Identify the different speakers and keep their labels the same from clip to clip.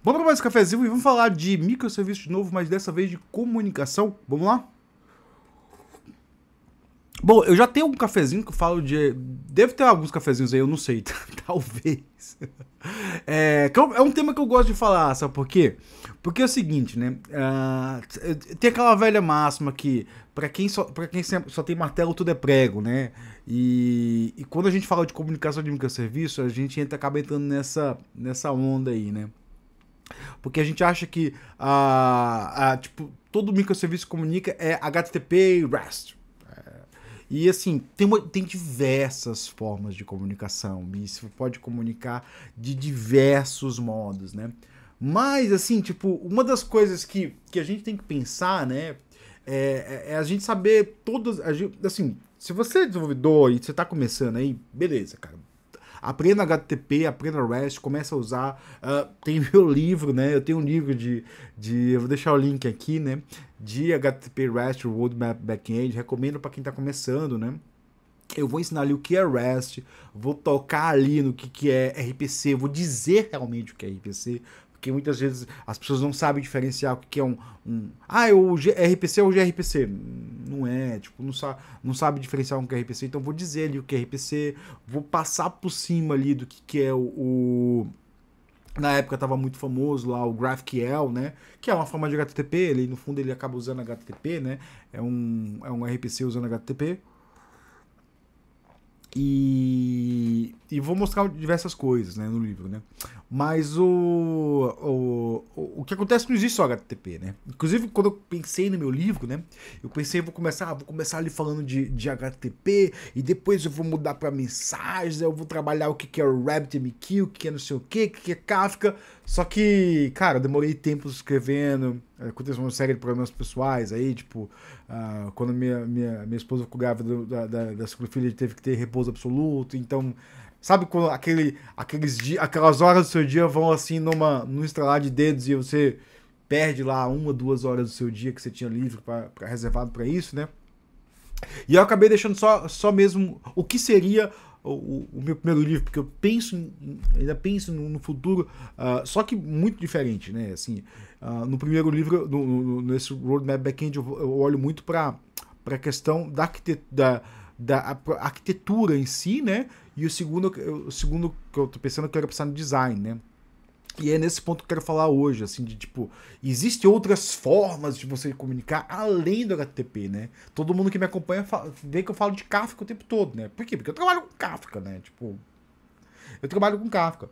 Speaker 1: Vamos para mais um cafezinho e vamos falar de microserviços de novo, mas dessa vez de comunicação. Vamos lá? Bom, eu já tenho um cafezinho que eu falo de... Deve ter alguns cafezinhos aí, eu não sei. Talvez. É um tema que eu gosto de falar, sabe por quê? Porque é o seguinte, né? Tem aquela velha máxima que pra quem só tem martelo, tudo é prego, né? E quando a gente fala de comunicação de microserviço, a gente acaba entrando nessa onda aí, né? Porque a gente acha que tipo, todo microserviço que comunica é HTTP e REST. E assim, tem diversas formas de comunicação. E você pode comunicar de diversos modos, né? Mas, assim, tipo, uma das coisas que a gente tem que pensar, né? É a gente saber todas. Assim, se você é desenvolvedor e você tá começando aí, beleza, cara. Aprenda HTTP, aprenda REST, começa a usar. Tem meu livro, né? Eu tenho um livro eu vou deixar o link aqui, né? De HTTP REST Roadmap Backend. Recomendo para quem está começando, né? Eu vou ensinar ali o que é REST, vou tocar ali no que é RPC, vou dizer realmente o que é RPC, porque muitas vezes as pessoas não sabem diferenciar o que é é o RPC ou o gRPC. Não é, tipo, não sabe diferenciar o que é RPC, então vou dizer ali o que é RPC, vou passar por cima ali do que é na época estava muito famoso lá o GraphQL, né? Que é uma forma de HTTP, ele no fundo ele acaba usando HTTP, né? É um RPC usando HTTP. E vou mostrar diversas coisas, né, no livro, né? Mas o que acontece não existe só HTTP, né? Inclusive, quando eu pensei no meu livro, né? Eu pensei, vou começar ali falando de HTTP, e depois eu vou mudar para mensagens, eu vou trabalhar o que é o RabbitMQ, o que é não sei o que é Kafka. Só que, cara, eu demorei tempo escrevendo, aconteceu uma série de problemas pessoais aí, tipo, quando minha esposa ficou grávida da segunda filha, ele teve que ter repouso absoluto, então, sabe quando aquelas horas do seu dia vão assim num estralar de dedos e você perde lá 1 ou 2 horas do seu dia que você tinha livre reservado para isso, né? E eu acabei deixando só mesmo o que seria o meu primeiro livro, porque eu ainda penso no futuro, só que muito diferente, né? Assim, no primeiro livro, nesse Roadmap Backend, eu olho muito para a questão da arquitetura em si, né? E o segundo que eu tô pensando, eu quero pensar no design, né? E é nesse ponto que eu quero falar hoje, assim, de tipo, existem outras formas de você comunicar além do HTTP, né? Todo mundo que me acompanha vê que eu falo de Kafka o tempo todo, né? Por quê? Porque eu trabalho com Kafka, né? Tipo, eu trabalho com Kafka.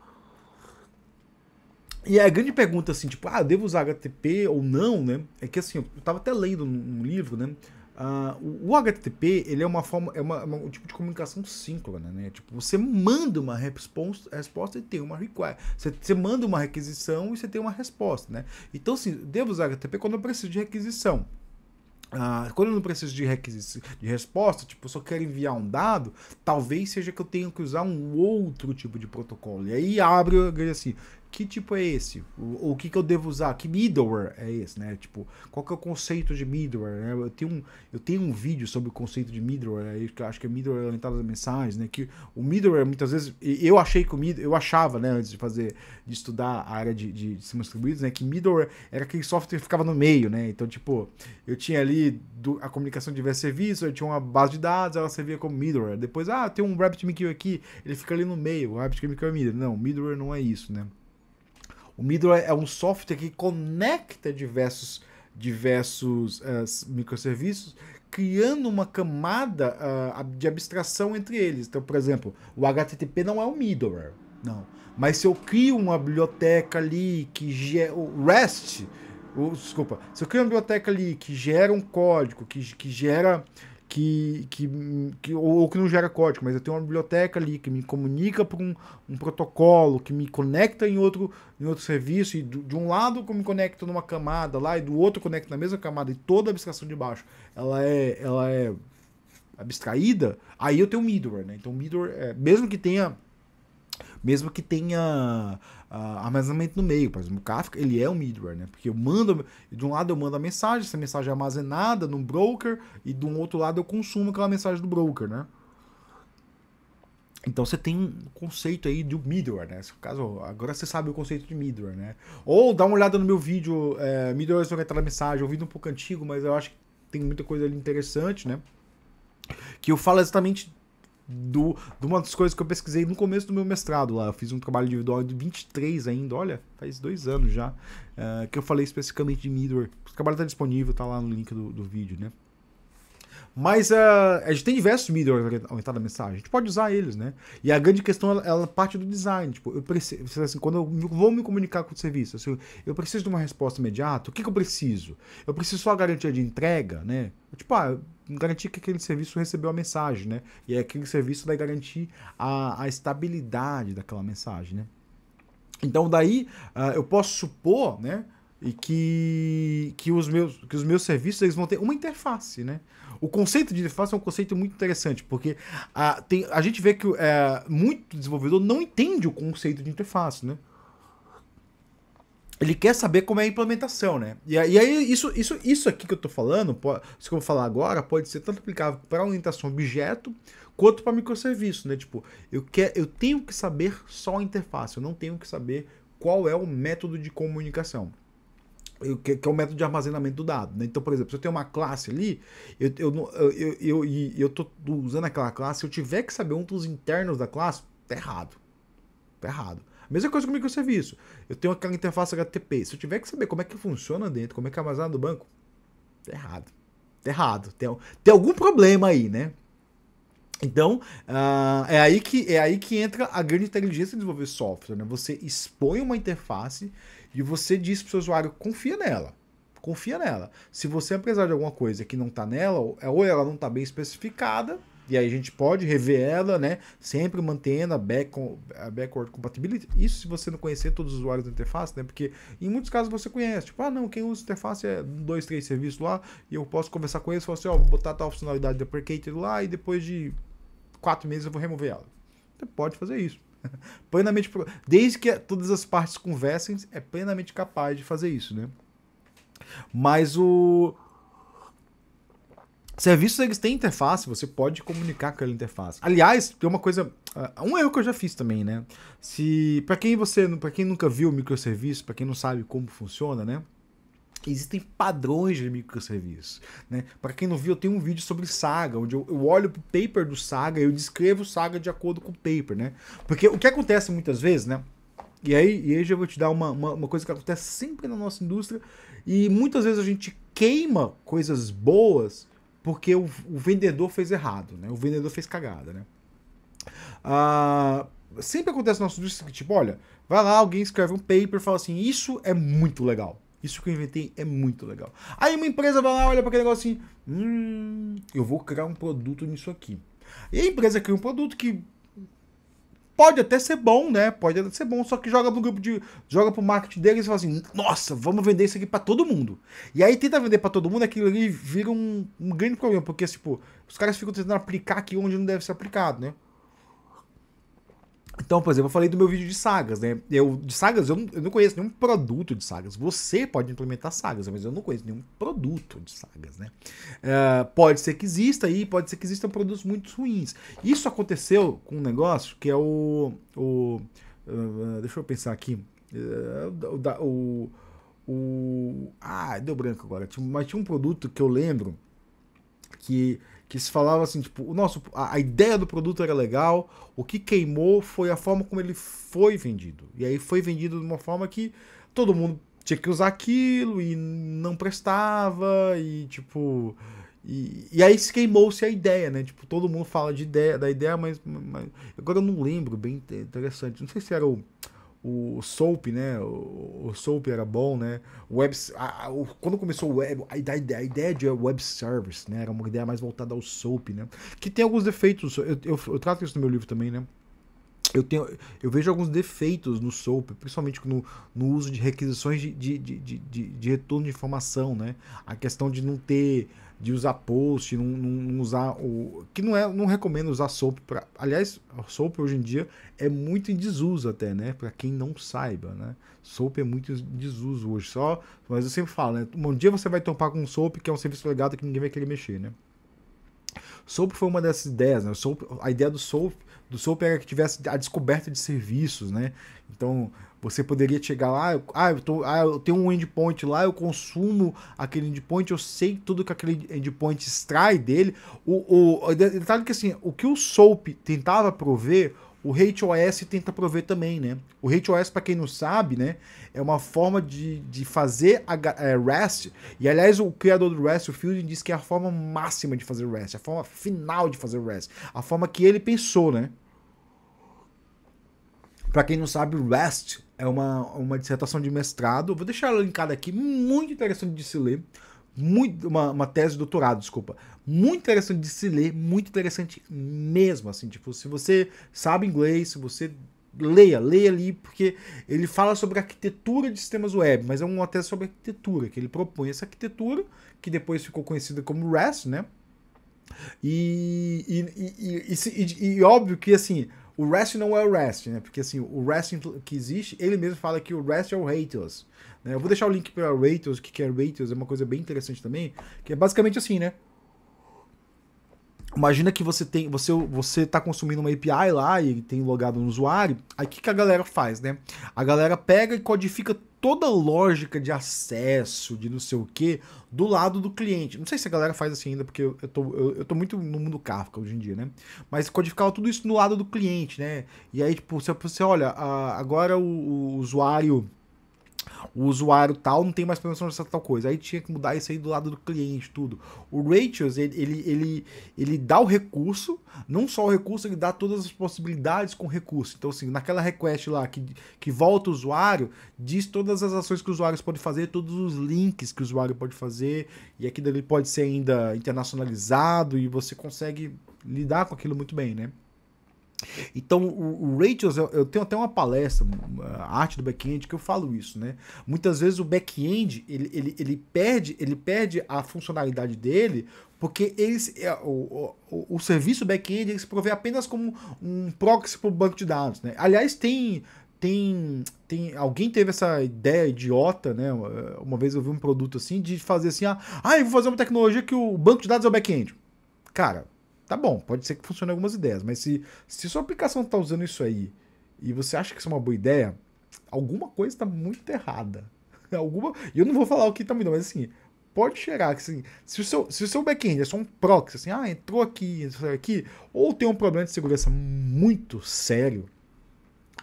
Speaker 1: E a grande pergunta, assim, tipo, eu devo usar HTTP ou não, né? É que, assim, eu tava até lendo um livro, né? O HTTP, ele é uma forma, um tipo de comunicação síncrona, né? Tipo, você manda uma resposta e tem uma request. Você manda uma requisição e você tem uma resposta, né? Então, assim, devo usar HTTP quando eu preciso de requisição. Quando eu não preciso de resposta, tipo, eu só quero enviar um dado, talvez seja que eu tenha que usar um outro tipo de protocolo. E aí abre assim, que tipo é esse? O que eu devo usar? Que middleware é esse, né? Tipo, qual que é o conceito de middleware? Né? Eu tenho um vídeo sobre o conceito de middleware, aí, que eu acho que é middleware orientado às mensagens, né? Que o middleware, muitas vezes, eu achava, né, antes de estudar a área de sistemas distribuídos, né, que middleware era aquele software que ficava no meio, né? Então, tipo, eu tinha ali a comunicação de diversos serviços, eu tinha uma base de dados, ela servia como middleware. Depois, tem um RabbitMQ aqui, ele fica ali no meio, o RabbitMQ é middleware. Não, middleware não é isso, né? O middleware é um software que conecta diversos microserviços, criando uma camada de abstração entre eles. Então, por exemplo, o HTTP não é um middleware, não. Mas se eu crio uma biblioteca ali que gera o REST, desculpa, se eu crio uma biblioteca ali que gera um código, que gera ou que não gera código, mas eu tenho uma biblioteca ali que me comunica por um protocolo, que me conecta em outro serviço, e de um lado eu me conecto numa camada lá, e do outro conecto na mesma camada, e toda a abstração de baixo ela é abstraída, aí eu tenho middleware, né? Então middleware, mesmo que tenha armazenamento no meio. Por exemplo, o Kafka, ele é um middleware, né? Porque de um lado eu mando a mensagem, essa mensagem é armazenada num broker, e de um outro lado eu consumo aquela mensagem do broker, né? Então você tem um conceito aí de middleware, né? No caso, agora você sabe o conceito de middleware, né? Ou dá uma olhada no meu vídeo, middleware orientado à mensagem, é um vídeo um pouco antigo, mas eu acho que tem muita coisa ali interessante, né? Que eu falo exatamente de uma das coisas que eu pesquisei no começo do meu mestrado lá. Eu fiz um trabalho individual de 23 ainda, olha, faz 2 anos já, que eu falei especificamente de middleware. O trabalho está disponível, tá lá no link do vídeo, né? Mas a gente tem diversos middleware orientados à mensagem, a gente pode usar eles, né? E a grande questão, ela parte do design. Tipo, eu preciso, assim, quando eu vou me comunicar com o serviço, assim, eu preciso de uma resposta imediata, o que eu preciso? Eu preciso só garantia de entrega, né? Tipo, garantir que aquele serviço recebeu a mensagem, né? E aquele serviço vai garantir a estabilidade daquela mensagem, né? Então daí eu posso supor, né? E que os meus serviços eles vão ter uma interface, né? O conceito de interface é um conceito muito interessante, porque a gente vê que muito desenvolvedor não entende o conceito de interface, né? Ele quer saber como é a implementação, né? E aí, isso aqui que eu tô falando, isso que eu vou falar agora, pode ser tanto aplicável para orientação objeto, quanto para microserviço, né? Tipo, eu tenho que saber só a interface, eu não tenho que saber qual é o método de comunicação. Que é o método de armazenamento do dado, né? Então, por exemplo, se eu tenho uma classe ali, eu tô usando aquela classe, se eu tiver que saber um dos internos da classe, tá errado. Tá errado. Mesma coisa com o microserviço. Eu tenho aquela interface HTTP. Se eu tiver que saber como é que funciona dentro, como é que é armazenado no banco, tá errado. Tá errado. Tem algum problema aí, né? Então, é aí que entra a grande inteligência de desenvolver software, né? Você expõe uma interface e você diz para o seu usuário, confia nela. Confia nela. Se você precisar de alguma coisa que não está nela, ou ela não está bem especificada, e aí a gente pode rever ela, né? Sempre mantendo a backward compatibility. Isso se você não conhecer todos os usuários da interface, né? Porque em muitos casos você conhece. Tipo, não, quem usa interface é 2, 3 serviços lá, e eu posso conversar com eles e falar assim, botar tal funcionalidade deprecated lá, e depois de 4 meses eu vou remover ela. Você pode fazer isso. Plenamente, desde que todas as partes conversem, é plenamente capaz de fazer isso, né? Mas serviços eles têm interface, você pode comunicar com aquela interface. Aliás, tem uma coisa, um erro que eu já fiz também, né? Para quem nunca viu o microserviço, para quem não sabe como funciona, né? Existem padrões de microserviços, né? Para quem não viu, eu tenho um vídeo sobre Saga, onde eu olho pro paper do Saga e eu descrevo o Saga de acordo com o paper, né? Porque o que acontece muitas vezes, né? E aí já vou te dar uma coisa que acontece sempre na nossa indústria, e muitas vezes a gente queima coisas boas porque o vendedor fez errado, né? O vendedor fez cagada, né? Sempre acontece na nossa indústria que, tipo, olha, vai lá, alguém escreve um paper e fala assim, isso é muito legal. Isso que eu inventei é muito legal. Aí uma empresa vai lá, olha para aquele negócio assim, eu vou criar um produto nisso aqui. E a empresa cria um produto que pode até ser bom, né? Pode até ser bom, só que joga pro grupo joga pro marketing deles e fala assim, nossa, vamos vender isso aqui para todo mundo. E aí tenta vender para todo mundo, aquilo ali vira um grande problema, porque tipo, os caras ficam tentando aplicar aqui onde não deve ser aplicado, né? Então, por exemplo, eu falei do meu vídeo de sagas, né? Eu não conheço nenhum produto de sagas. Você pode implementar sagas, mas eu não conheço nenhum produto de sagas, né? Pode ser que exista aí, pode ser que existam produtos muito ruins. Isso aconteceu com um negócio que é deixa eu pensar aqui. Deu branco agora. Mas tinha um produto que eu lembro que se falava assim, tipo, a ideia do produto era legal, o que queimou foi a forma como ele foi vendido. E aí foi vendido de uma forma que todo mundo tinha que usar aquilo e não prestava, e tipo... E aí se queimou-se a ideia, né? Tipo, todo mundo fala da ideia, mas agora eu não lembro, bem interessante. Não sei se era o Soap, né? O Soap era bom, né? Quando começou o web, a ideia de web service, né? Era uma ideia mais voltada ao Soap, né? Que tem alguns defeitos. Eu trato isso no meu livro também, né? Eu vejo alguns defeitos no SOAP, principalmente no uso de requisições de retorno de informação, né? A questão de não ter, de usar post, não usar não recomendo usar SOAP para. Aliás, o SOAP hoje em dia é muito em desuso até, né? Para quem não saiba, né? SOAP é muito em desuso hoje, mas eu sempre falo, né? Um dia você vai topar com um SOAP que é um serviço legado que ninguém vai querer mexer, né? SOAP foi uma dessas ideias, né? A ideia do SOAP do SOAP era que tivesse a descoberta de serviços, né? Então, você poderia chegar lá, eu tenho um endpoint lá, eu consumo aquele endpoint, eu sei tudo que aquele endpoint extrai dele. Detalhe que assim, o que o SOAP tentava prover, o HOS tenta prover também, né? O HOS, para quem não sabe, né, é uma forma de fazer REST. E aliás, o criador do REST, o Fielding, disse que é a forma máxima de fazer REST, a forma final de fazer REST, a forma que ele pensou, né? Para quem não sabe, REST é uma dissertação de mestrado. Eu vou deixar ela linkada aqui, muito interessante de se ler. Uma tese de doutorado, desculpa. Muito interessante de se ler, muito interessante mesmo, assim, tipo, se você sabe inglês, se você leia ali, porque ele fala sobre arquitetura de sistemas web, mas é uma tese sobre arquitetura, que ele propõe essa arquitetura, que depois ficou conhecida como REST, né? E óbvio que, assim, o REST não é o REST, né? Porque, assim, o REST que existe, ele mesmo fala que o REST é o Rails, né? Eu vou deixar o link para Rails, o que é Rails, é uma coisa bem interessante também, que é basicamente assim, né? Imagina que você tá consumindo uma API lá e tem logado no usuário, aí o que a galera faz, né? A galera pega e codifica toda a lógica de acesso, de não sei o que, do lado do cliente. Não sei se a galera faz assim ainda, porque eu tô muito no mundo Kafka hoje em dia, né? Mas codificava tudo isso no lado do cliente, né? E aí, tipo, você olha, agora o usuário tal não tem mais permissão de essa tal coisa. Aí tinha que mudar isso aí do lado do cliente, tudo. O Rails, ele dá o recurso, não só o recurso, ele dá todas as possibilidades com o recurso. Então, assim, naquela request lá que volta o usuário, diz todas as ações que os usuários podem fazer, todos os links que o usuário pode fazer, e aquilo ali pode ser ainda internacionalizado, e você consegue lidar com aquilo muito bem, né? Então, o Rails, eu tenho até uma palestra, a arte do back-end, que eu falo isso, né? Muitas vezes o back-end, ele perde a funcionalidade dele, porque o serviço back-end ele se provê apenas como um proxy para o banco de dados, né? Aliás, alguém teve essa ideia idiota, né? Uma vez eu vi um produto assim, de fazer assim, eu vou fazer uma tecnologia que o banco de dados é o back-end. Cara, tá bom, pode ser que funcione algumas ideias, mas se sua aplicação tá usando isso aí e você acha que isso é uma boa ideia, alguma coisa tá muito errada. E eu não vou falar o que tá muito, mas assim, pode cheirar que assim, se o seu back-end é só um proxy, assim, entrou aqui, saiu aqui, ou tem um problema de segurança muito sério,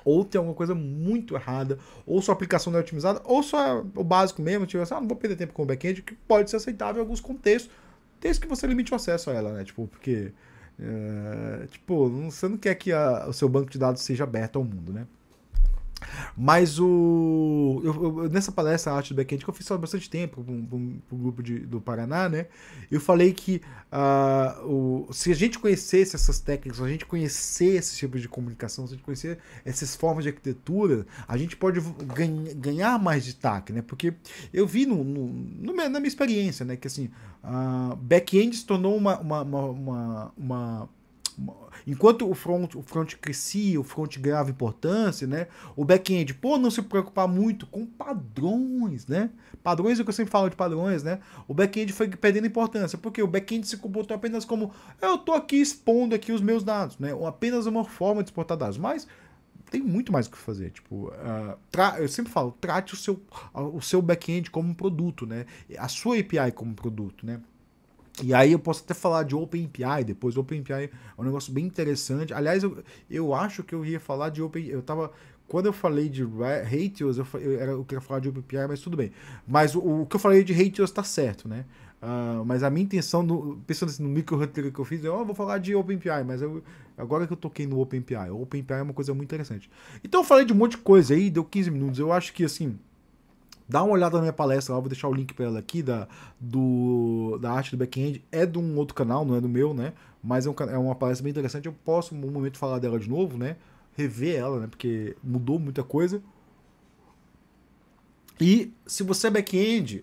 Speaker 1: ou tem alguma coisa muito errada, ou sua aplicação não é otimizada, ou só é o básico mesmo, tipo assim, não vou perder tempo com o back-end, que pode ser aceitável em alguns contextos, desde que você limite o acesso a ela, né? Tipo, porque você não quer que o seu banco de dados seja aberto ao mundo, né? Mas nessa palestra Arte do Backend, que eu fiz há bastante tempo para um grupo do Paraná, né? Eu falei que se a gente conhecesse essas técnicas, se a gente conhecer esses tipos de comunicação, se a gente conhecer essas formas de arquitetura, a gente pode ganhar mais destaque, né? Porque eu vi na minha experiência, né? Que assim, back-end se tornou enquanto o front crescia, o front ganhava importância, né? O back-end, não se preocupar muito com padrões, né? Padrões é o que eu sempre falo de padrões, né? O back-end foi perdendo importância, porque o back-end se comportou apenas como eu tô aqui expondo aqui os meus dados, né? Apenas uma forma de exportar dados, mas tem muito mais o que fazer, tipo, eu sempre falo, trate o seu back-end como um produto, né? A sua API como um produto, né? E aí eu posso até falar de OpenAPI depois. OpenAPI é um negócio bem interessante. Aliás, eu acho que eu ia falar de quando eu falei de Rails, eu queria falar de OpenAPI, mas tudo bem. Mas o que eu falei de Rails tá certo, né? Mas a minha intenção, pensando assim, no micro-roteiro que eu fiz, eu vou falar de OpenAPI, mas agora que eu toquei no OpenAPI, o OpenAPI é uma coisa muito interessante. Então eu falei de um monte de coisa aí, deu 15 minutos. Eu acho que assim, dá uma olhada na minha palestra lá, vou deixar o link para ela aqui, da arte do back-end. É de um outro canal, não é do meu, né? Mas é uma palestra bem interessante. Eu posso, no momento, falar dela de novo, né? Rever ela, né? Porque mudou muita coisa. E se você é back-end,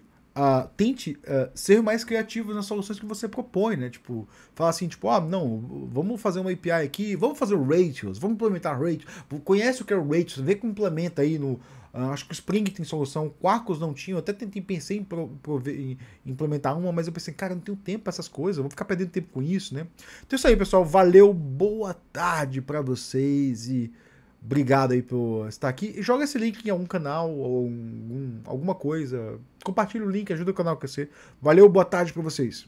Speaker 1: tente ser mais criativo nas soluções que você propõe, né? Tipo, fala assim, tipo, não, vamos fazer uma API aqui, vamos fazer o Ratios, vamos implementar Ratios. Conhece o que é o Ratios, vê que implementa aí no... acho que o Spring tem solução, o Quarkus não tinha, eu até pensei em implementar uma, mas eu pensei, cara, eu não tenho tempo pra essas coisas, eu vou ficar perdendo tempo com isso, né? Então é isso aí, pessoal, valeu, boa tarde pra vocês e obrigado aí por estar aqui. E joga esse link em algum canal ou alguma coisa. Compartilha o link, ajuda o canal a crescer. Valeu, boa tarde pra vocês.